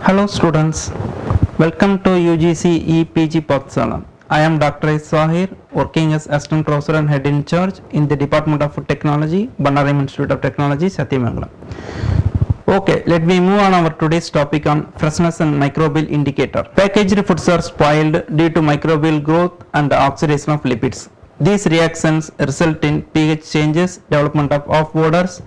Hello students, welcome to UGC EPG Pathsala. I am Dr. S. Sahir, working as Assistant Professor and Head in Charge in the Department of Food Technology, Bannaram Institute of Technology, Satyamangalam. Okay, let me move on our today's topic on freshness and microbial indicator. Packaged foods are spoiled due to microbial growth and oxidation of lipids. These reactions result in pH changes, development of off odors,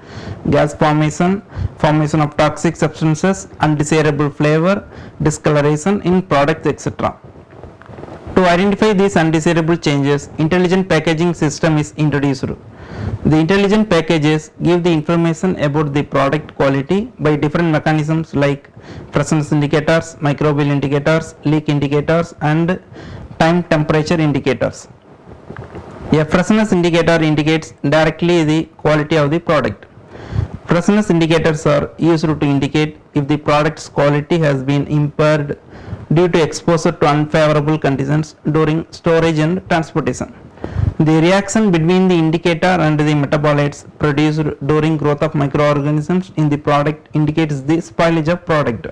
gas formation, formation of toxic substances, undesirable flavor, discoloration in products, etc. To identify these undesirable changes, intelligent packaging system is introduced. The intelligent packages give the information about the product quality by different mechanisms like freshness indicators, microbial indicators, leak indicators, and time temperature indicators. A freshness indicator indicates directly the quality of the product. Freshness indicators are used to indicate if the product's quality has been impaired due to exposure to unfavorable conditions during storage and transportation. The reaction between the indicator and the metabolites produced during growth of microorganisms in the product indicates the spoilage of product.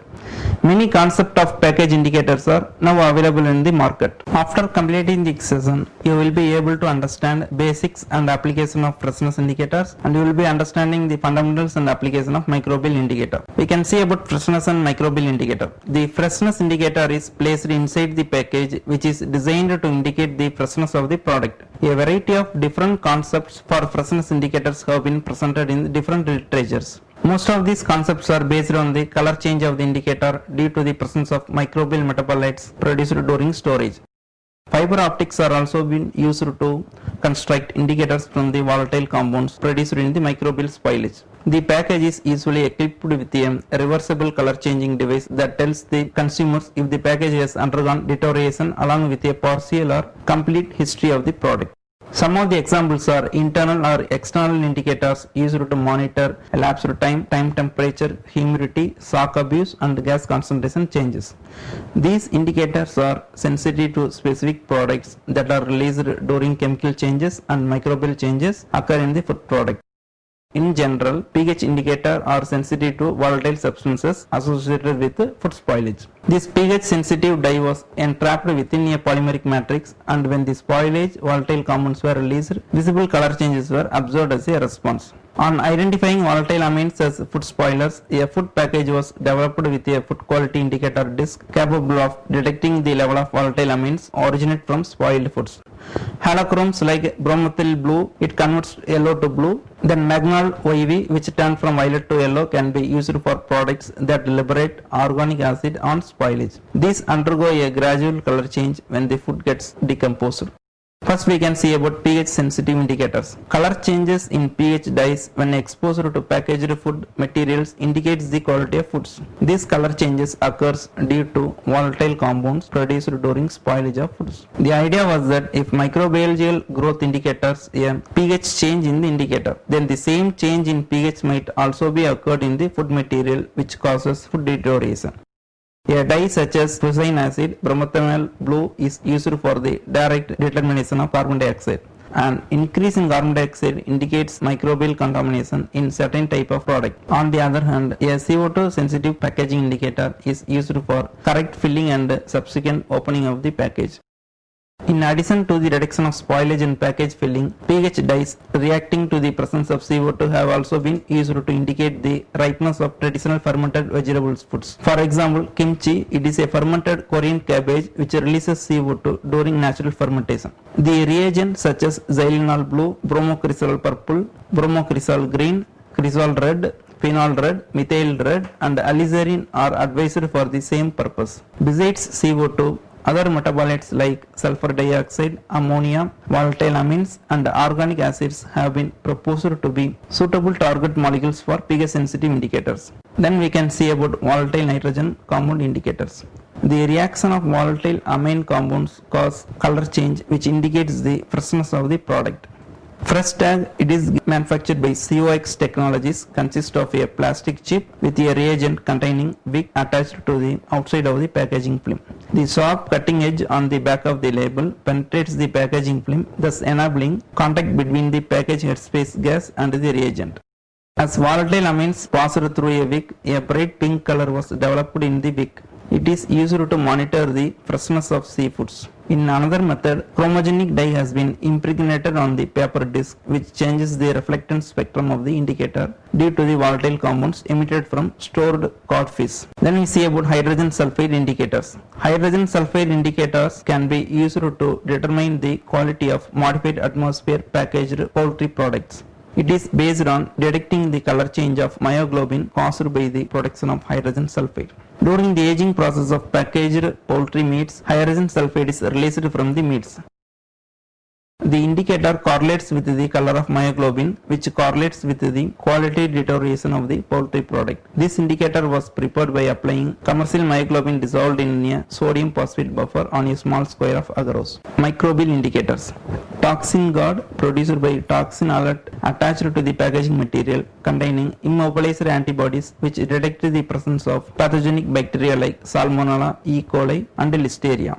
Many concepts of package indicators are now available in the market. After completing the session, you will be able to understand basics and application of freshness indicators, and you will be understanding the fundamentals and application of microbial indicator. We can see about freshness and microbial indicator. The freshness indicator is placed inside the package, which is designed to indicate the freshness of the product. A variety of different concepts for freshness indicators have been presented in different literatures. Most of these concepts are based on the color change of the indicator due to the presence of microbial metabolites produced during storage. Fiber optics are also being used to construct indicators from the volatile compounds produced in the microbial spoilage. The package is usually equipped with a reversible color changing device that tells the consumers if the package has undergone deterioration along with a partial or complete history of the product. Some of the examples are internal or external indicators used to monitor elapsed time, temperature, humidity, shock abuse, and gas concentration changes. These indicators are sensitive to specific products that are released during chemical changes and microbial changes occur in the food product. In general, pH indicator are sensitive to volatile substances associated with food spoilage. This pH sensitive dye was entrapped within a polymeric matrix, and when the spoilage volatile compounds were released, visible color changes were observed as a response. On identifying volatile amines as food spoilers, a food package was developed with a food quality indicator disc capable of detecting the level of volatile amines originate from spoiled foods. Halochromes like bromomethyl blue, it converts yellow to blue. Then Magnol YV, which turn from violet to yellow, can be used for products that liberate organic acid on spoilage. These undergo a gradual color change when the food gets decomposed. First, we can see about pH sensitive indicators. Color changes in pH dyes when exposed to packaged food materials indicates the quality of foods. These color changes occurs due to volatile compounds produced during spoilage of foods. The idea was that if microbial growth indicators a pH change in the indicator, then the same change in pH might also be occurred in the food material, which causes food deterioration. A dye such as fuchsin acid, bromomethyl blue, is used for the direct determination of carbon dioxide. An increase in carbon dioxide indicates microbial contamination in certain type of product. On the other hand, a CO2 sensitive packaging indicator is used for correct filling and subsequent opening of the package. In addition to the reduction of spoilage and package filling, pH dyes reacting to the presence of CO2 have also been used to indicate the ripeness of traditional fermented vegetables foods. For example, kimchi, it is a fermented Korean cabbage which releases CO2 during natural fermentation. The reagents such as xylenol blue, bromocresol purple, bromocresol green, cresol red, phenol red, methyl red, and alizarin are advised for the same purpose. Besides CO2, other metabolites like sulfur dioxide, ammonia, volatile amines, and organic acids have been proposed to be suitable target molecules for pH sensitive indicators. Then we can see about volatile nitrogen compound indicators. The reaction of volatile amine compounds cause color change, which indicates the freshness of the product. Fresh tag, it is manufactured by COX Technologies, consists of a plastic chip with a reagent containing wick attached to the outside of the packaging film. The sharp cutting edge on the back of the label penetrates the packaging film, thus enabling contact between the package headspace gas and the reagent. As volatile amines passed through a wick, a bright pink color was developed in the wick. It is used to monitor the freshness of seafoods. In another method, chromogenic dye has been impregnated on the paper disc, which changes the reflectance spectrum of the indicator due to the volatile compounds emitted from stored codfish. Then we see about hydrogen sulfide indicators. Hydrogen sulfide indicators can be used to determine the quality of modified atmosphere packaged poultry products. It is based on detecting the color change of myoglobin caused by the production of hydrogen sulfide. During the aging process of packaged poultry meats, hydrogen sulfide is released from the meats. The indicator correlates with the color of myoglobin, which correlates with the quality deterioration of the poultry product. This indicator was prepared by applying commercial myoglobin dissolved in a sodium phosphate buffer on a small square of agarose. Microbial indicators. Toxin guard produced by toxin alert attached to the packaging material containing immobilized antibodies which detect the presence of pathogenic bacteria like Salmonella, E. coli and Listeria.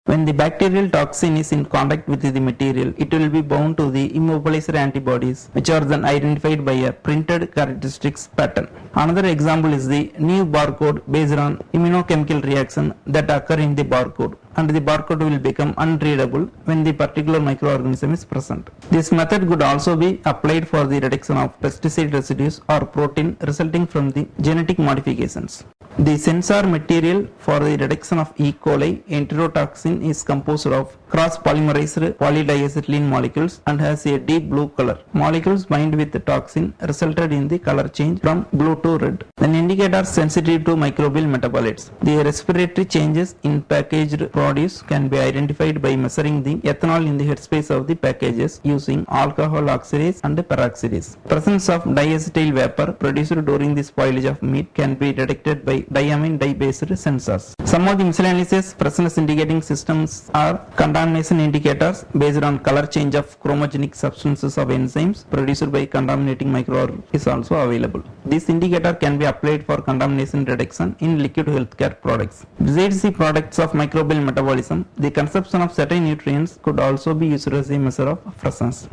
When the bacterial toxin is in contact with the material, it will be bound to the immobilized antibodies, which are then identified by a printed characteristics pattern. Another example is the new barcode based on immunochemical reaction that occur in the barcode, and the barcode will become unreadable when the particular microorganism is present. This method could also be applied for the reduction of pesticide residues or protein resulting from the genetic modifications. The sensor material for the reduction of E. coli enterotoxin is composed of cross-polymerized polydiacetylene molecules and has a deep blue color. Molecules bind with the toxin resulted in the color change from blue to red. An indicator sensitive to microbial metabolites. The respiratory changes in packaged produce can be identified by measuring the ethanol in the headspace of the packages using alcohol oxidase and peroxidase. Presence of diacetyl vapor produced during the spoilage of meat can be detected by diamine dye-based sensors. Some of the miscellaneous freshness indicating systems are contamination indicators based on color change of chromogenic substances of enzymes produced by contaminating microorganisms is also available. This indicator can be applied for contamination reduction in liquid healthcare products. Besides the products of microbial metabolism, the consumption of certain nutrients could also be used as a measure of freshness.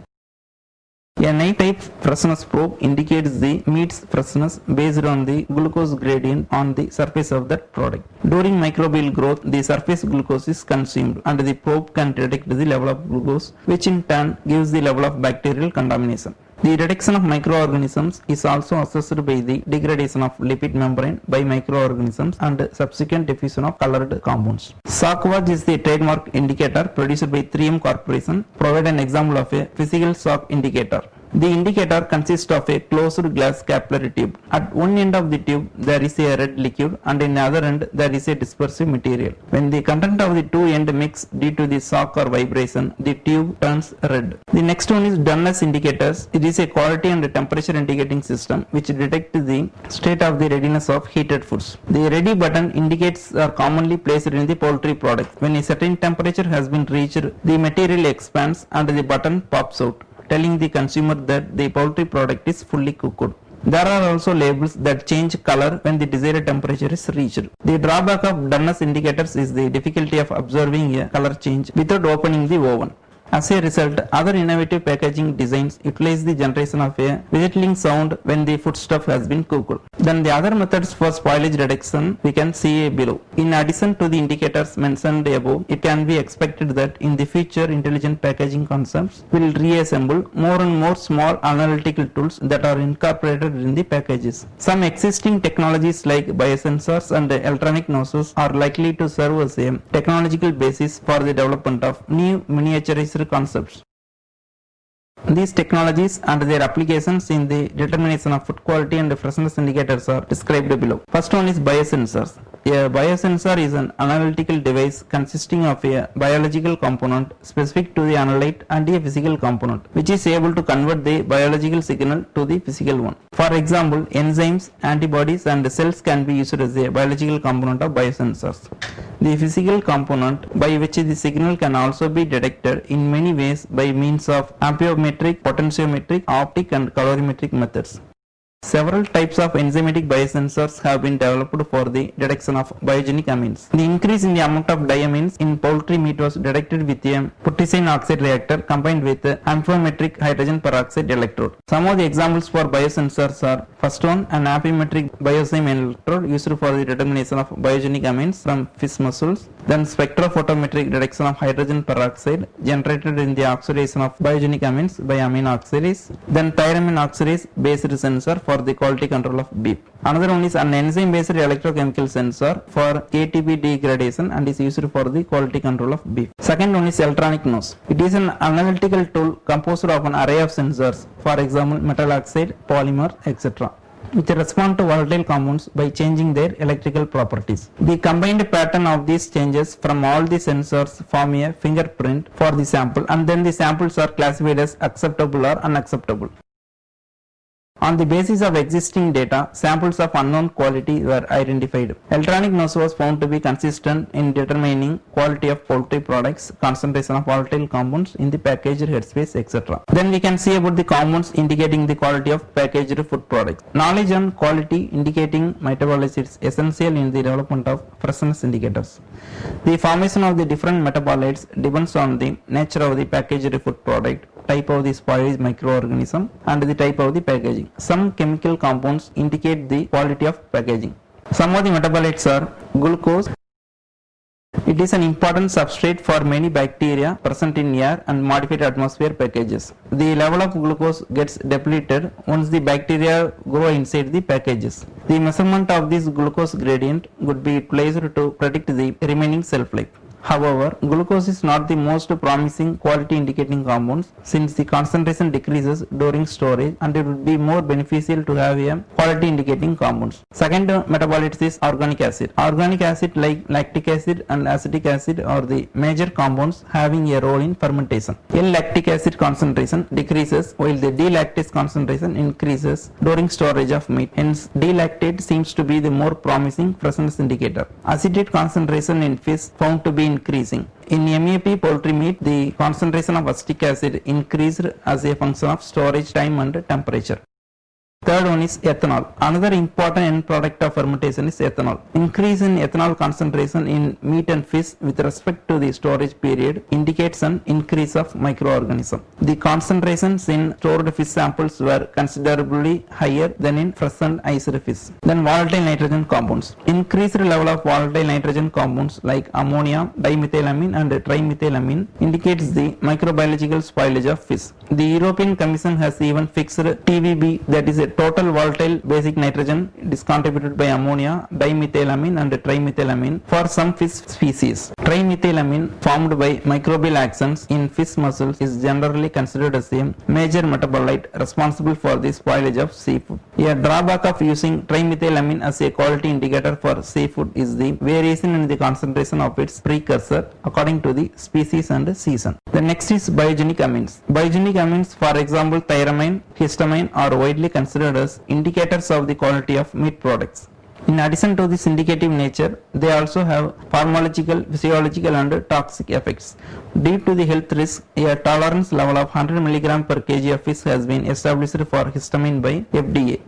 A night-type freshness probe indicates the meat's freshness based on the glucose gradient on the surface of that product. During microbial growth, the surface glucose is consumed and the probe can detect the level of glucose, which in turn gives the level of bacterial contamination. The reduction of microorganisms is also assessed by the degradation of lipid membrane by microorganisms and subsequent diffusion of colored compounds. Shock is the trademark indicator produced by 3M Corporation. Provide an example of a physical shock indicator. The indicator consists of a closed glass capillary tube. At one end of the tube there is a red liquid and in the other end there is a dispersive material. When the content of the two ends mix due to the shock or vibration, the tube turns red. The next one is doneness indicators. It is a quality and temperature indicating system which detects the state of the readiness of heated foods. The ready button indicates are commonly placed in the poultry product. When a certain temperature has been reached, the material expands and the button pops out, telling the consumer that the poultry product is fully cooked. There are also labels that change color when the desired temperature is reached. The drawback of doneness indicators is the difficulty of observing a color change without opening the oven. As a result, other innovative packaging designs utilize the generation of a whistling sound when the foodstuff has been cooked. Then the other methods for spoilage reduction we can see below. In addition to the indicators mentioned above, it can be expected that in the future intelligent packaging concepts will reassemble more and more small analytical tools that are incorporated in the packages. Some existing technologies like biosensors and electronic nozzles are likely to serve as a technological basis for the development of new miniaturized concepts. These technologies and their applications in the determination of food quality and freshness indicators are described below. First one is biosensors. A biosensor is an analytical device consisting of a biological component specific to the analyte and a physical component, which is able to convert the biological signal to the physical one. For example, enzymes, antibodies and cells can be used as a biological component of biosensors. The physical component by which the signal can also be detected in many ways by means of amphiometric, potentiometric, optic and colorimetric methods. Several types of enzymatic biosensors have been developed for the detection of biogenic amines. The increase in the amount of diamines in poultry meat was detected with a putrescine oxide reactor combined with amphiometric hydrogen peroxide electrode. Some of the examples for biosensors are: first one, an amphiometric biosime electrode used for the determination of biogenic amines from fish muscles. Then spectrophotometric detection of hydrogen peroxide generated in the oxidation of biogenic amines by amino oxidase. Then tyramine oxidase based sensor for the quality control of beef. Another one is an enzyme based electrochemical sensor for ATP degradation and is used for the quality control of beef. Second one is electronic nose. It is an analytical tool composed of an array of sensors, for example metal oxide, polymer, etc., which respond to volatile compounds by changing their electrical properties. The combined pattern of these changes from all the sensors form a fingerprint for the sample, and then the samples are classified as acceptable or unacceptable. On the basis of existing data, samples of unknown quality were identified. Electronic nose was found to be consistent in determining quality of poultry products, concentration of volatile compounds in the packaged headspace, etc. Then we can see about the compounds indicating the quality of packaged food products. Knowledge on quality indicating metabolites is essential in the development of freshness indicators. The formation of the different metabolites depends on the nature of the packaged food product, type of the spoilage microorganism, and the type of the packaging. Some chemical compounds indicate the quality of packaging. Some of the metabolites are glucose. It is an important substrate for many bacteria present in air and modified atmosphere packages. The level of glucose gets depleted once the bacteria grow inside the packages. The measurement of this glucose gradient would be utilized to predict the remaining shelf life. However, glucose is not the most promising quality indicating compound, since the concentration decreases during storage, and it would be more beneficial to have a quality indicating compounds. Second metabolite is organic acid. Organic acid like lactic acid and acetic acid are the major compounds having a role in fermentation. L-lactic acid concentration decreases while the D-lactase concentration increases during storage of meat. Hence, D-lactate seems to be the more promising freshness indicator. Acetate concentration in fish found to be increasing. In MAP poultry meat, the concentration of acetic acid increased as a function of storage time and temperature. Third one is ethanol. Another important end product of fermentation is ethanol. Increase in ethanol concentration in meat and fish with respect to the storage period indicates an increase of microorganism. The concentrations in stored fish samples were considerably higher than in fresh and iced fish. Then volatile nitrogen compounds. Increased level of volatile nitrogen compounds like ammonia, dimethylamine and trimethylamine indicates the microbiological spoilage of fish. The European Commission has even fixed TVB, that is a total volatile basic nitrogen is contributed by ammonia, dimethylamine and trimethylamine for some fish species. Trimethylamine formed by microbial actions in fish muscles is generally considered as a major metabolite responsible for the spoilage of seafood. A drawback of using trimethylamine as a quality indicator for seafood is the variation in the concentration of its precursor according to the species and season. The next is biogenic amines. Biogenic amines, for example tyramine, histamine, are widely considered as indicators of the quality of meat products. In addition to this indicative nature, they also have pharmacological, physiological and toxic effects. Due to the health risk, a tolerance level of 100 mg per kg of fish has been established for histamine by FDA.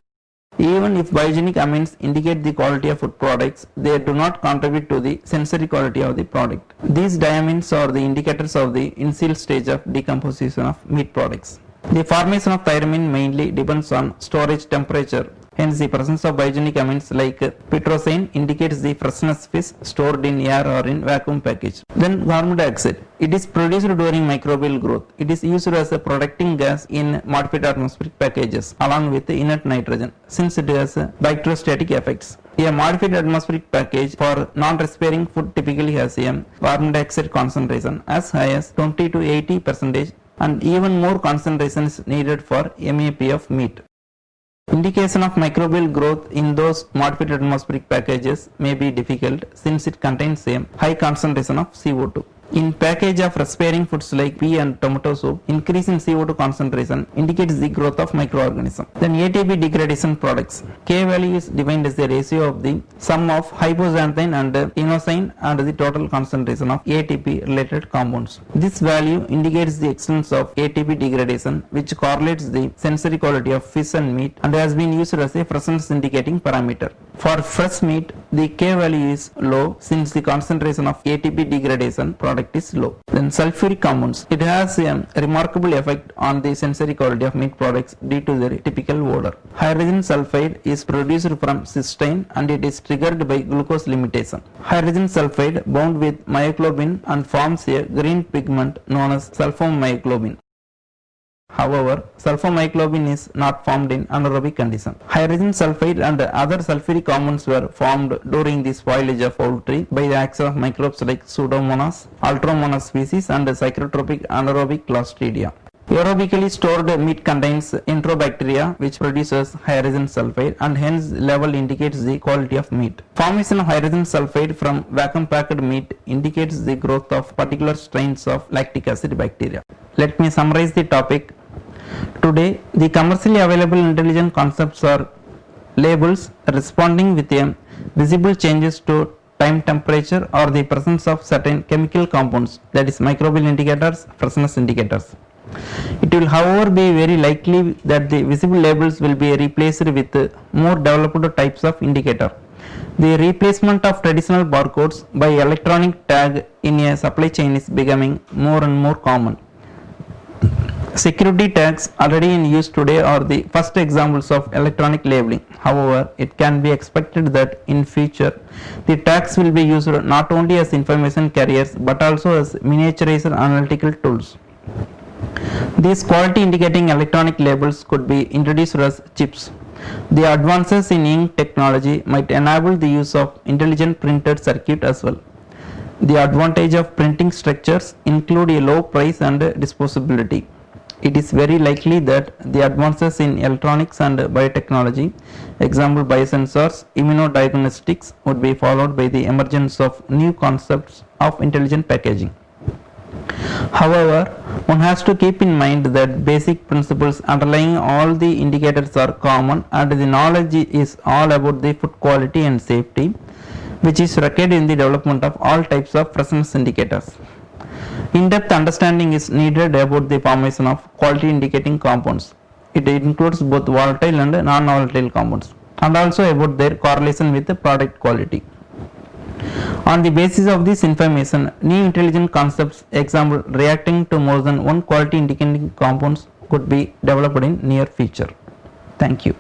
Even if biogenic amines indicate the quality of food products, they do not contribute to the sensory quality of the product. These diamines are the indicators of the initial stage of decomposition of meat products. The formation of tyramine mainly depends on storage temperature. Hence, the presence of biogenic amines like pitrosine indicates the freshness fish stored in air or in vacuum package. Then carbon dioxide. It is produced during microbial growth. It is used as a protecting gas in modified atmospheric packages along with inert nitrogen, since it has bacteriostatic effects. A modified atmospheric package for non-respiring food typically has a carbon dioxide concentration as high as 20 to 80%, and even more concentration is needed for MAP of meat. Indication of microbial growth in those modified atmospheric packages may be difficult since it contains a high concentration of CO2. In package of respiring foods like pea and tomato soup, increase in CO2 concentration indicates the growth of microorganism. Then ATP degradation products. K value is defined as the ratio of the sum of hypoxanthine and inosine and the total concentration of ATP related compounds. This value indicates the extent of ATP degradation, which correlates the sensory quality of fish and meat and has been used as a freshness indicating parameter. For fresh meat, the K value is low since the concentration of ATP degradation product is low. Then sulfuric compounds. It has a remarkable effect on the sensory quality of meat products due to their typical odor. Hydrogen sulfide is produced from cysteine and it is triggered by glucose limitation. Hydrogen sulfide bound with myoglobin and forms a green pigment known as sulfomyoglobin. However, sulfomyoglobin is not formed in anaerobic condition. Hydrogen sulfide and other sulfuric compounds were formed during the spoilage of poultry by the action of microbes like Pseudomonas, Altromonas species and psychrotropic anaerobic Clostridia. Aerobically stored meat contains enterobacteria which produces hydrogen sulfide and hence level indicates the quality of meat. Formation of hydrogen sulfide from vacuum packed meat indicates the growth of particular strains of lactic acid bacteria. Let me summarize the topic. Today, the commercially available intelligent concepts are labels responding with a visible changes to time, temperature or the presence of certain chemical compounds, that is microbial indicators, freshness indicators. It will however be very likely that the visible labels will be replaced with more developed types of indicator. The replacement of traditional barcodes by electronic tag in a supply chain is becoming more and more common. Security tags already in use today are the first examples of electronic labeling. However, it can be expected that in future the tags will be used not only as information carriers but also as miniaturized analytical tools. These quality indicating electronic labels could be introduced as chips. The advances in ink technology might enable the use of intelligent printed circuit as well. The advantage of printing structures include a low price and disposability. It is very likely that the advances in electronics and biotechnology, example biosensors, immunodiagnostics, would be followed by the emergence of new concepts of intelligent packaging. However, one has to keep in mind that basic principles underlying all the indicators are common and the knowledge is all about the food quality and safety, which is required in the development of all types of freshness indicators. In-depth understanding is needed about the formation of quality indicating compounds. It includes both volatile and non-volatile compounds and also about their correlation with the product quality. On the basis of this information, new intelligent concepts, example reacting to more than one quality indicating compounds, could be developed in near future. Thank you.